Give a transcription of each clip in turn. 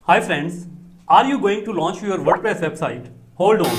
Hi friends, are you going to launch your WordPress website? Hold on.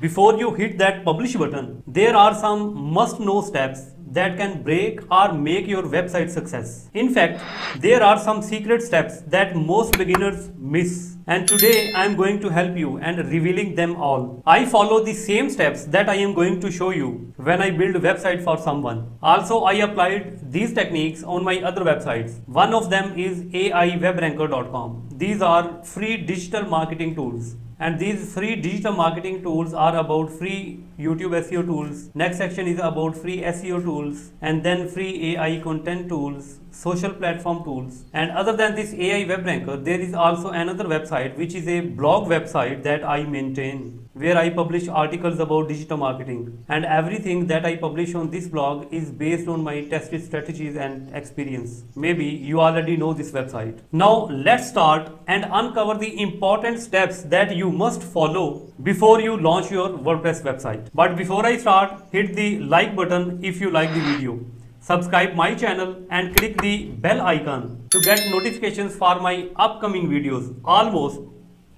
Before you hit that publish button, there are some must-know steps that can break or make your website success. In fact, there are some secret steps that most beginners miss. And today I am going to help you and revealing them all. I follow the same steps that I am going to show you when I build a website for someone. Also, I applied these techniques on my other websites. One of them is aiwebranker.com. These are free digital marketing tools. And these free digital marketing tools are about free YouTube SEO tools. Next section is about free SEO tools, and then free AI content tools, social platform tools. And other than this AI web ranker, there is also another website which is a blog website that I maintain, where I publish articles about digital marketing, and everything that I publish on this blog is based on my tested strategies and experience. Maybe you already know this website. Now let's start and uncover the important steps that you must follow before you launch your WordPress website. But before I start, hit the like button if you like the video. Subscribe my channel and click the bell icon to get notifications for my upcoming videos almost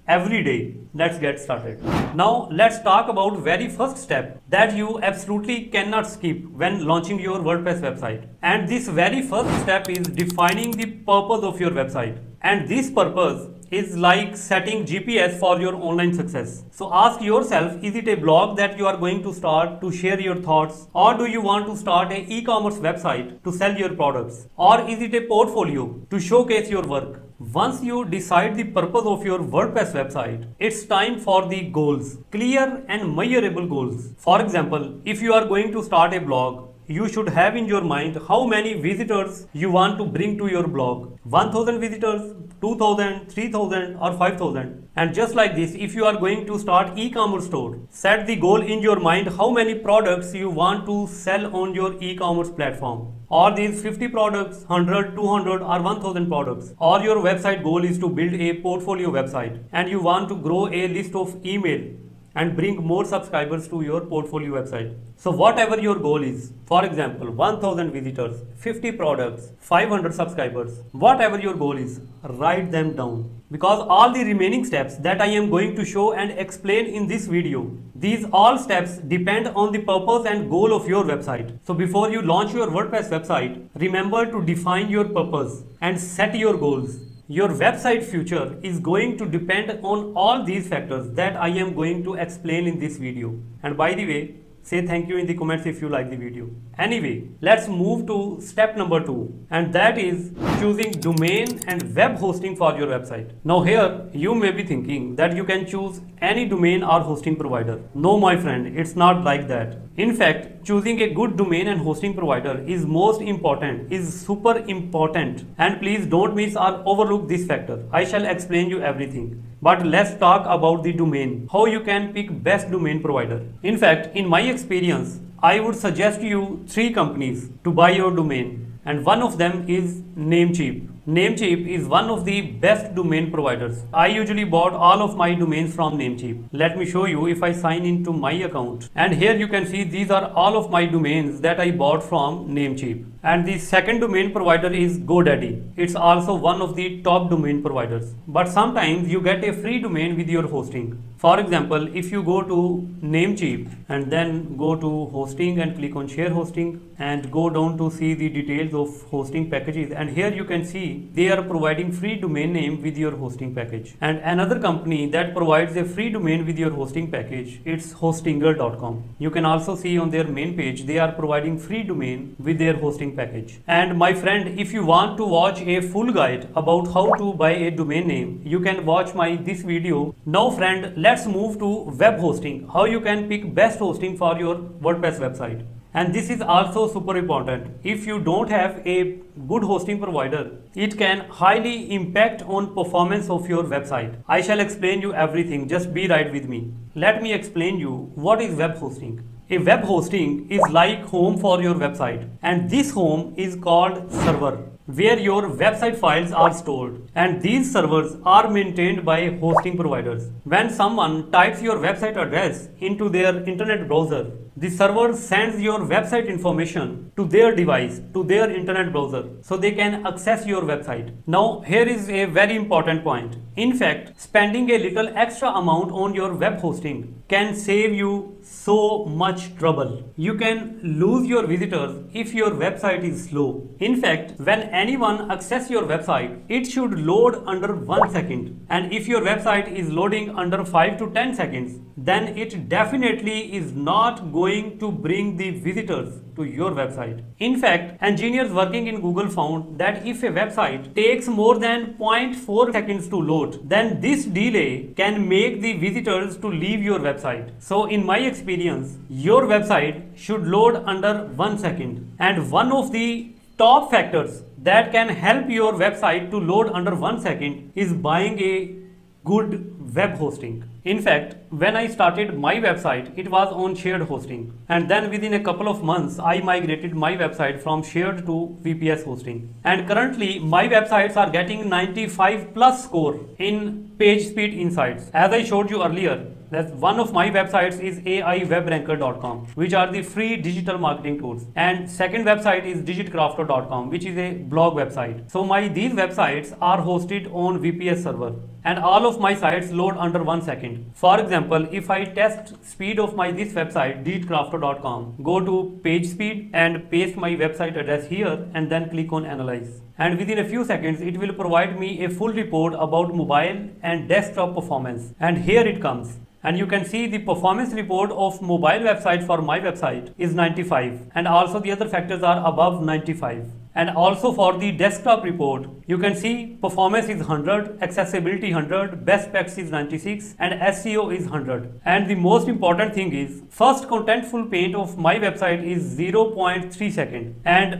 every day. Let's get started. Now let's talk about very first step that you absolutely cannot skip when launching your WordPress website. And this very first step is defining the purpose of your website. And this purpose is like setting GPS for your online success. So ask yourself, is it a blog that you are going to start to share your thoughts, or do you want to start an e-commerce website to sell your products, or is it a portfolio to showcase your work? Once you decide the purpose of your WordPress website, it's time for the goals, clear and measurable goals. For example, if you are going to start a blog, you should have in your mind how many visitors you want to bring to your blog. 1000 visitors, 2000, 3000 or 5000. And just like this, if you are going to start e-commerce store, set the goal in your mind how many products you want to sell on your e-commerce platform. Are these 50 products, 100, 200 or 1000 products? Or your website goal is to build a portfolio website and you want to grow a list of email and bring more subscribers to your portfolio website. So whatever your goal is, for example, 1000 visitors, 50 products, 500 subscribers, whatever your goal is, write them down. Because all the remaining steps that I am going to show and explain in this video, these all steps depend on the purpose and goal of your website. So before you launch your WordPress website, remember to define your purpose and set your goals. Your website future is going to depend on all these factors that I am going to explain in this video. And by the way, say thank you in the comments if you like the video. Anyway, let's move to step number 2, and that is choosing domain and web hosting for your website. Now here, you may be thinking that you can choose any domain or hosting provider. No, my friend, it's not like that. In fact, choosing a good domain and hosting provider is most important, is super important. And please don't miss or overlook this factor. I shall explain you everything. But let's talk about the domain, how you can pick best domain provider. In fact, in my experience, I would suggest you 3 companies to buy your domain, and one of them is Namecheap. Namecheap is one of the best domain providers. I usually bought all of my domains from Namecheap. Let me show you if I sign into my account. And here you can see these are all of my domains that I bought from Namecheap. And the second domain provider is GoDaddy. It's also one of the top domain providers. But sometimes you get a free domain with your hosting. For example, if you go to Namecheap and then go to hosting and click on share hosting and go down to see the details of hosting packages, and here you can see they are providing free domain name with your hosting package. And another company that provides a free domain with your hosting package, it's hostinger.com. You can also see on their main page they are providing free domain with their hosting package. And my friend, if you want to watch a full guide about how to buy a domain name, you can watch this video. Now friend, let's move to web hosting, how you can pick best hosting for your WordPress website. And this is also super important. If you don't have a good hosting provider, it can highly impact on performance of your website. I shall explain you everything, just be right with me. Let me explain you what is web hosting. A web hosting is like home for your website, and this home is called server, where your website files are stored, and these servers are maintained by hosting providers. When someone types your website address into their internet browser, The server sends your website information to their device, to their internet browser, so they can access your website. Now, here is a very important point. In fact, spending a little extra amount on your web hosting can save you so much trouble. You can lose your visitors if your website is slow. In fact, when anyone accesses your website, it should load under 1 second. And if your website is loading under 5 to 10 seconds, then it definitely is not going to bring the visitors to your website. In fact, engineers working in Google found that if a website takes more than 0.4 seconds to load, then this delay can make the visitors to leave your website. So in my experience, your website should load under 1 second. And one of the top factors that can help your website to load under 1 second is buying a good web hosting. In fact, when I started my website, it was on shared hosting. And then within a couple of months, I migrated my website from shared to VPS hosting. And currently, my websites are getting 95 plus score in page speed insights. As I showed you earlier, that one of my websites is aiwebranker.com, which are the free digital marketing tools. And second website is digitcrafter.com, which is a blog website. So these websites are hosted on VPS server. And all of my sites load under 1 second. For example, if I test speed of this website, digitcrafter.com, go to page speed and paste my website address here and then click on analyze. And within a few seconds, it will provide me a full report about mobile and desktop performance. And here it comes. And you can see the performance report of mobile website for my website is 95. And also the other factors are above 95. And also for the desktop report, you can see performance is 100, accessibility 100, best specs is 96, and SEO is 100. And the most important thing is, first contentful paint of my website is 0.3 second. And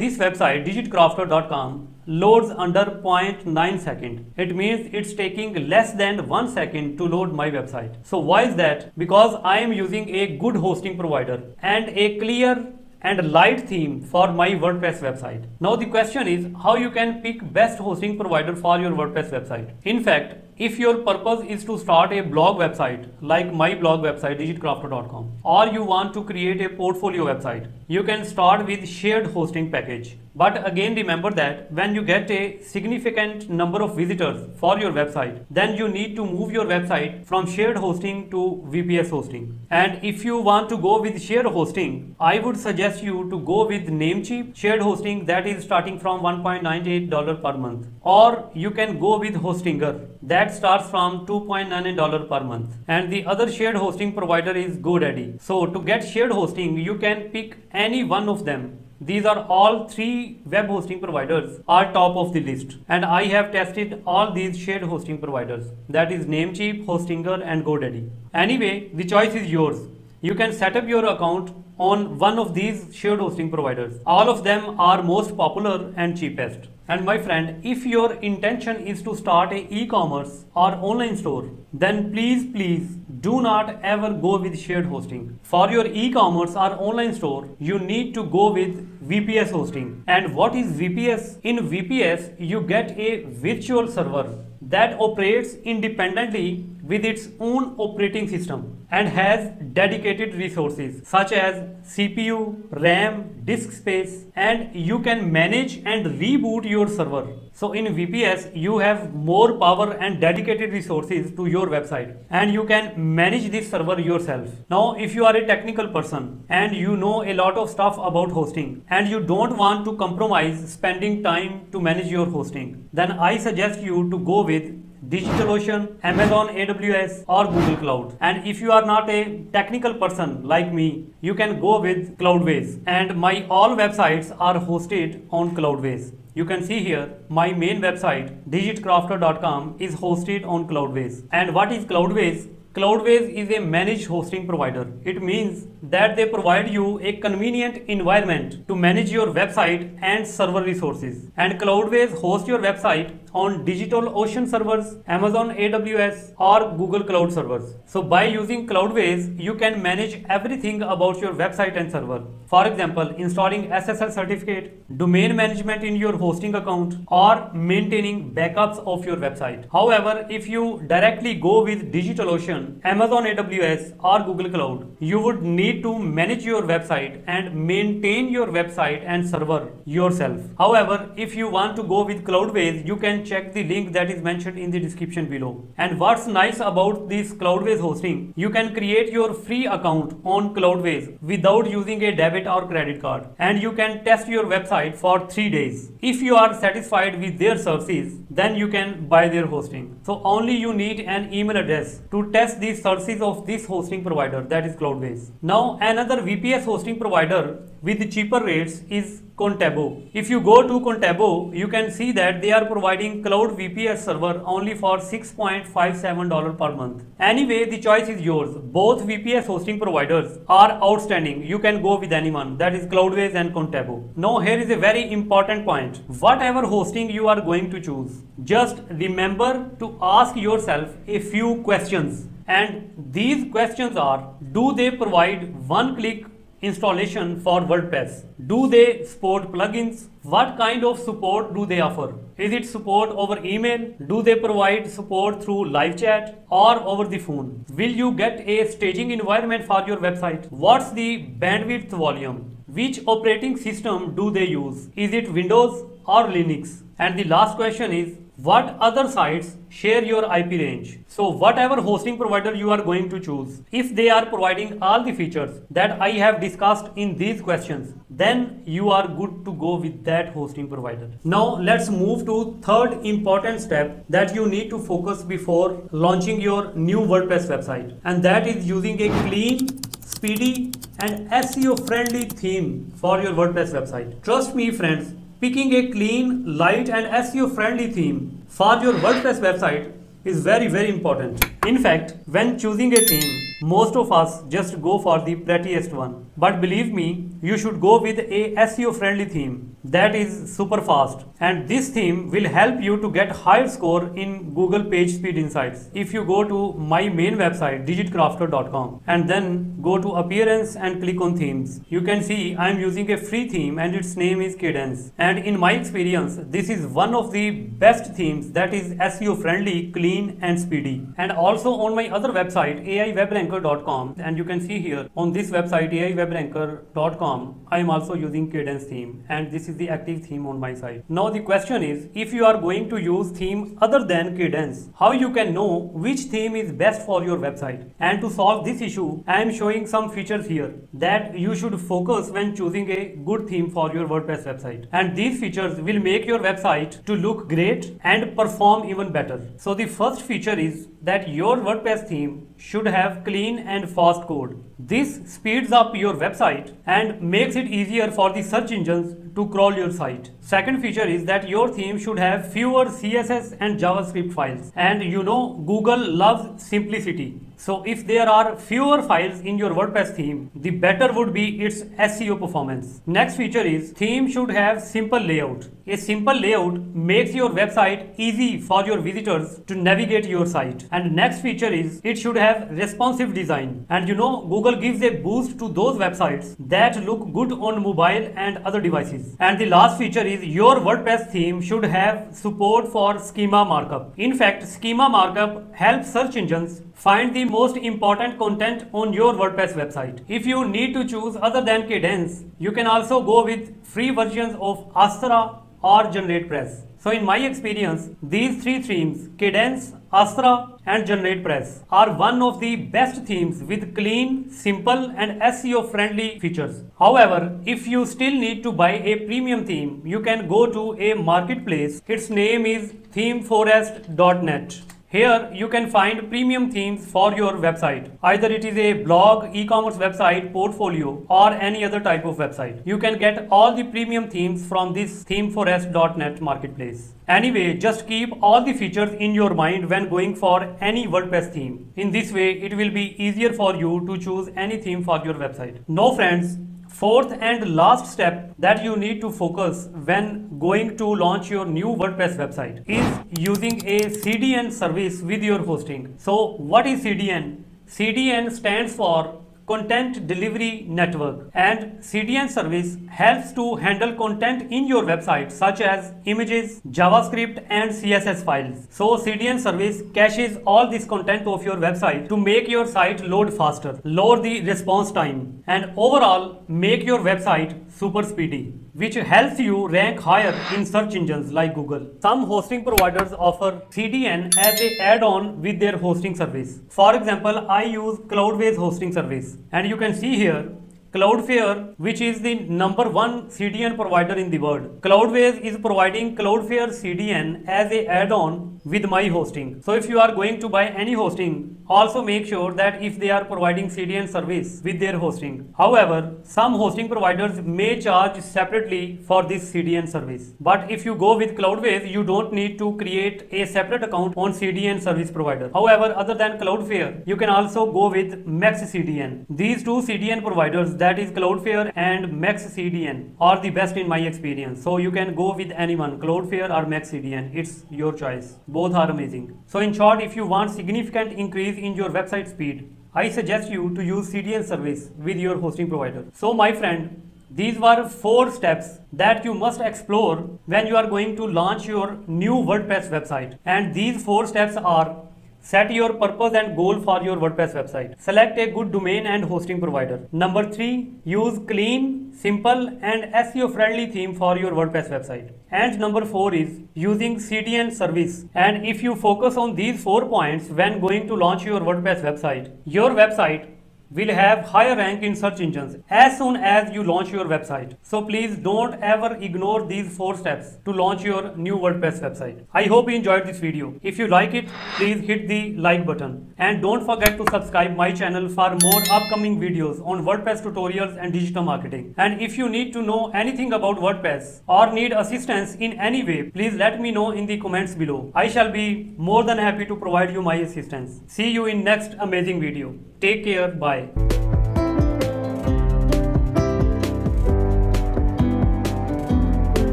this website, digitcrafter.com, loads under 0.9 second. It means it's taking less than 1 second to load my website. So why is that? Because I am using a good hosting provider and a clear and light theme for my WordPress website. Now the question is how you can pick best hosting provider for your WordPress website. In fact, if your purpose is to start a blog website like my blog website digitcrafter.com, or you want to create a portfolio website, you can start with shared hosting package. But again, remember that when you get a significant number of visitors for your website, then you need to move your website from shared hosting to VPS hosting. And if you want to go with shared hosting, I would suggest you to go with Namecheap shared hosting that is starting from $1.98 per month. Or you can go with Hostinger that starts from $2.99 per month. And the other shared hosting provider is GoDaddy. So to get shared hosting, you can pick any one of them. These are all 3 web hosting providers are top of the list. And I have tested all these shared hosting providers. That is Namecheap, Hostinger and GoDaddy. Anyway, the choice is yours. You can set up your account on one of these shared hosting providers. All of them are most popular and cheapest. And my friend, if your intention is to start a e-commerce or online store, then please do not ever go with shared hosting. For your e-commerce or online store, you need to go with VPS hosting. And what is VPS? In VPS, you get a virtual server that operates independently with its own operating system and has dedicated resources such as CPU, RAM, disk space, and you can manage and reboot your server. So in VPS, you have more power and dedicated resources to your website, and you can manage this server yourself. Now, if you are a technical person and you know a lot of stuff about hosting and you don't want to compromise spending time to manage your hosting, then I suggest you to go with DigitalOcean, Amazon AWS or Google Cloud. And if you are not a technical person like me, you can go with Cloudways. And my all websites are hosted on Cloudways. You can see here my main website digitcrafter.com is hosted on Cloudways. And what is Cloudways? Cloudways is a managed hosting provider. It means that they provide you a convenient environment to manage your website and server resources. And Cloudways hosts your website on DigitalOcean servers, Amazon AWS, or Google Cloud servers. So by using Cloudways, you can manage everything about your website and server. For example, installing SSL certificate, domain management in your hosting account, or maintaining backups of your website. However, if you directly go with DigitalOcean, Amazon AWS, or Google Cloud, you would need to manage your website and maintain your website and server yourself. However, if you want to go with Cloudways, you can check the link that is mentioned in the description below. And what's nice about this Cloudways hosting, you can create your free account on Cloudways without using a debit or credit card, and you can test your website for 3 days. If you are satisfied with their services, then you can buy their hosting. So only you need an email address to test the services of this hosting provider, that is Cloudways. Now another VPS hosting provider with cheaper rates is Contabo. If you go to Contabo, you can see that they are providing cloud VPS server only for $6.57 per month. Anyway, the choice is yours. Both VPS hosting providers are outstanding. You can go with anyone, that is Cloudways and Contabo. Now here is a very important point. Whatever hosting you are going to choose, just remember to ask yourself a few questions. And these questions are: do they provide one-click installation for WordPress? Do they support plugins? What kind of support do they offer? Is it support over email? Do they provide support through live chat or over the phone? Will you get a staging environment for your website? What's the bandwidth volume? Which operating system do they use? Is it Windows or Linux? And the last question is, what other sites share your IP range? So whatever hosting provider you are going to choose, if they are providing all the features that I have discussed in these questions, then you are good to go with that hosting provider. Now let's move to third important step that you need to focus before launching your new WordPress website, and that is using a clean, speedy and SEO-friendly theme for your WordPress website. Trust me friends, picking a clean, light and SEO-friendly theme for your WordPress website is very important. In fact, when choosing a theme, most of us just go for the prettiest one. But believe me, you should go with a SEO-friendly theme that is super fast. And this theme will help you to get higher score in Google Page Speed Insights. If you go to my main website, digitcrafter.com, and then go to Appearance and click on Themes, you can see I am using a free theme and its name is Cadence. And in my experience, this is one of the best themes that is SEO-friendly, clean and speedy. And also on my other website, aiwebranker.com, and you can see here on this website, aiwebranker.com, I am also using Cadence theme, and this is the active theme on my site. Now the question is, if you are going to use theme other than Cadence, how you can know which theme is best for your website? And to solve this issue, I am showing some features here that you should focus when choosing a good theme for your WordPress website. And these features will make your website to look great and perform even better. So the first feature is that your WordPress theme should have clean and fast code. This speeds up your website and makes it easier for the search engines to crawl your site. Second feature is that your theme should have fewer CSS and JavaScript files. And you know, Google loves simplicity. So if there are fewer files in your WordPress theme, the better would be its SEO performance. Next feature is theme should have simple layout. A simple layout makes your website easy for your visitors to navigate your site. And next feature is it should have responsive design. And you know, Google gives a boost to those websites that look good on mobile and other devices. And the last feature is your WordPress theme should have support for schema markup. In fact, schema markup helps search engines find the most important content on your WordPress website. If you need to choose other than Cadence, you can also go with free versions of Astra or GeneratePress. So in my experience, these three themes, Cadence, Astra and GeneratePress, are one of the best themes with clean, simple and SEO friendly features. However, if you still need to buy a premium theme, you can go to a marketplace. Its name is themeforest.net. Here you can find premium themes for your website. Either it is a blog, e-commerce website, portfolio or any other type of website. You can get all the premium themes from this themeforest.net marketplace. Anyway, just keep all the features in your mind when going for any WordPress theme. In this way, it will be easier for you to choose any theme for your website. Now friends, Fourth and last step that you need to focus when going to launch your new WordPress website is using a CDN service with your hosting. So what is CDN? CDN stands for Content Delivery Network, and CDN service helps to handle content in your website such as images, JavaScript and CSS files. So CDN service caches all this content of your website to make your site load faster, lower the response time, and overall make your website super speedy, which helps you rank higher in search engines like Google. Some hosting providers offer CDN as an add-on with their hosting service. For example, I use Cloudways hosting service, and you can see here Cloudflare, which is the #1 CDN provider in the world. Cloudways is providing Cloudflare CDN as an add-on with my hosting. So if you are going to buy any hosting, also make sure that if they are providing CDN service with their hosting. However, some hosting providers may charge separately for this CDN service. But if you go with Cloudways, you don't need to create a separate account on CDN service provider. However, other than Cloudflare, you can also go with Max CDN. These two CDN providers, that is Cloudflare and Max CDN, are the best in my experience. So you can go with anyone, Cloudflare or Max CDN. It's your choice. Both are amazing. So in short, if you want significant increase in your website speed, I suggest you to use CDN service with your hosting provider. So my friend, these were 4 steps that you must explore when you are going to launch your new WordPress website. And these 4 steps are: set your purpose and goal for your WordPress website. Select a good domain and hosting provider. Number 3, use clean, simple and SEO-friendly theme for your WordPress website. And number 4 is using CDN service. And if you focus on these 4 points when going to launch your WordPress website, your website will have higher rank in search engines as soon as you launch your website. So please don't ever ignore these 4 steps to launch your new WordPress website. I hope you enjoyed this video. If you like it, please hit the like button. And don't forget to subscribe my channel for more upcoming videos on WordPress tutorials and digital marketing. And if you need to know anything about WordPress or need assistance in any way, please let me know in the comments below. I shall be more than happy to provide you my assistance. See you in next amazing video. Take care. Bye.